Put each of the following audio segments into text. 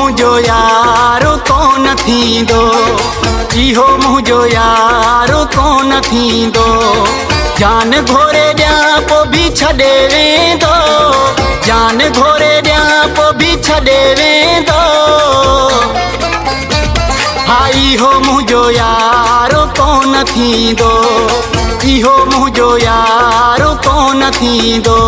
मुझो यारो कोन थींदो, इहो मुझो यारो कोन थींदो। जान घोरे ॾियां पोइ बि छॾे वेंदो, जान घोरे ॾियां पोइ बि छॾे वेंदो। हा इहो मुझो यारो कोन थींदो, इहो मुझो यारो कोन थींदो।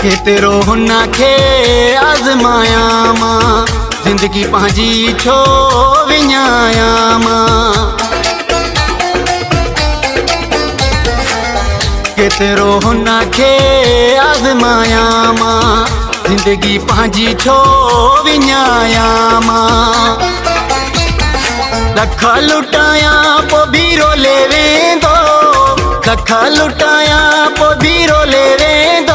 केतिरो हुन खे आज़मायां मां, ज़िंदगी पंहिंजी छो विञायां मां। केतिरो हुन खे आज़मायां मां, ज़िंदगी पंहिंजी छो विञायां मां। लख लुटायां पोइ बि रोले वेंदो, लख लुटायां पोइ बि रोले वेंदो।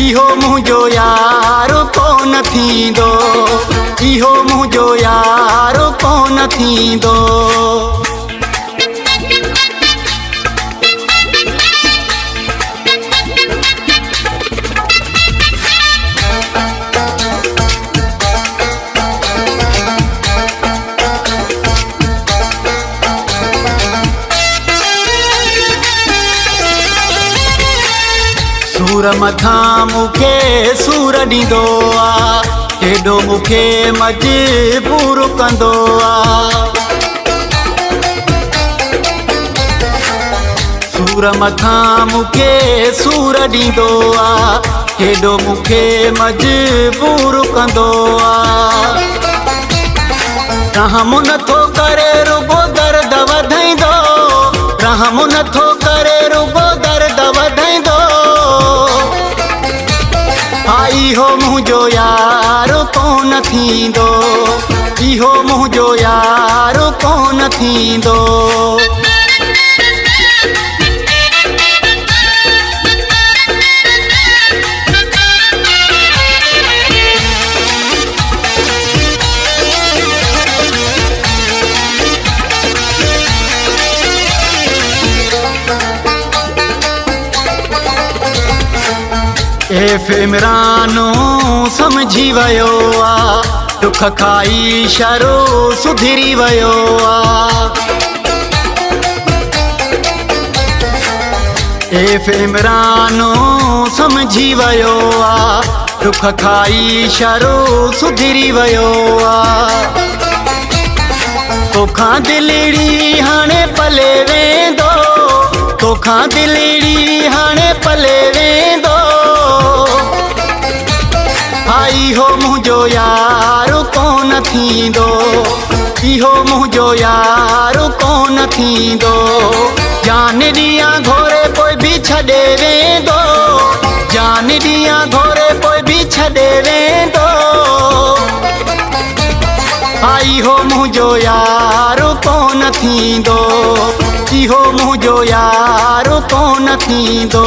इहो मुझो यारो कोन थींदो, इहो मुझो यारो कोन थींदो। सूर मथां मूंखे सूर ॾींदो आ, केॾो मूंखे मजबूर कंदो आ। सूर मथां मूंखे सूर ॾींदो आ, केॾो मूंखे मजबूर कंदो आ। रहम नथो करे रुगो दर्द वधाईंदो, रहम नथो करे रुगो दर्द वधाईंदो। हा इहो मुझो यारो कोन थींदो, इहो मुझो यारो कोन थींदो। इमरानो समझी वियो आ, दुख खाई शरो सुधरी वियो आ। इमरानो समझी वियो आ, दुख खाई शरो सुधरी वियो आ। तोखां दिलड़ी हाणे पले वेंदो, तोखां दिलड़ी हाणे पले वेंदो। हा इहो मुझो यारो कोन थींदो, इहो मुझो यारो कोन थींदो। जान ॾियां घोरे पोइ बि छॾे वेंदो, जान ॾियां घोरे पोइ बि छॾे वेंदो। हा इहो मुझो यारो कोन थींदो, इहो मुझो यारो कोन थींदो।